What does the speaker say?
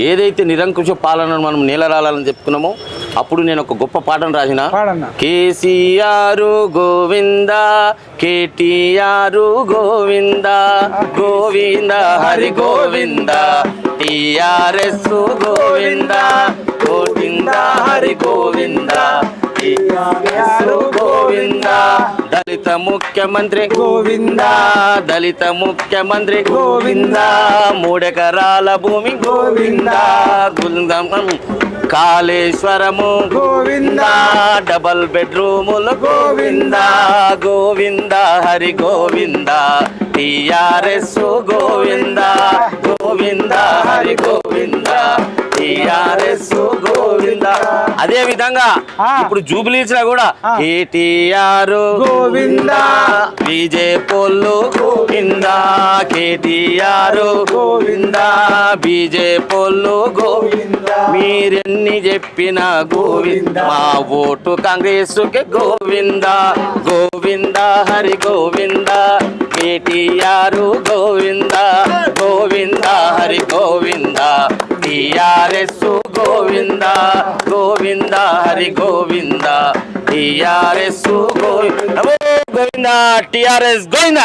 ఏదైతే నిరంకుశ పాలనను మనం నీలరాలని చెప్పుకున్నామో అప్పుడు నేను ఒక గొప్ప పాటను రాసిన. కేసీఆర్ గోవింద, కేటీఆర్ గోవింద, గోవింద హరి గోవింద, టిఆర్ఎస్ గోవింద, గోవింద హరి గోవింద, గోవింద, దళిత ముఖ్యమంత్రి గోవింద, దళిత ముఖ్యమంత్రి గోవింద, 3 ఎకరాల భూమి గోవింద, కాళేశ్వరము గోవింద, డబల్ బెడ్రూములు గోవింద, గోవింద హరి గోవింద, టిఆర్ఎస్ గోవింద, గోవింద హరి గోవింద, టిఆర్ఎస్ గోవింద. అదే విధంగా ఇప్పుడు జూబ్లీస్ లో కూడా కేటీఆర్ గోవింద, బీజేపీ గోవింద, కేటీఆర్ గోవింద, బీజేపీ గోవింద, మీరెన్ని చెప్పిన గోవింద, మా ఓటు కాంగ్రెస్ కి గోవింద, గోవింద హరి గోవింద, కేటీఆర్ గోవింద, గోవింద హరి గోవింద, టిఆర్ఎస్ గోవింద, గోవింద హరి గోవింద, టిఆర్ఎస్ గోవింద, టిఆర్ఎస్ గోవింద.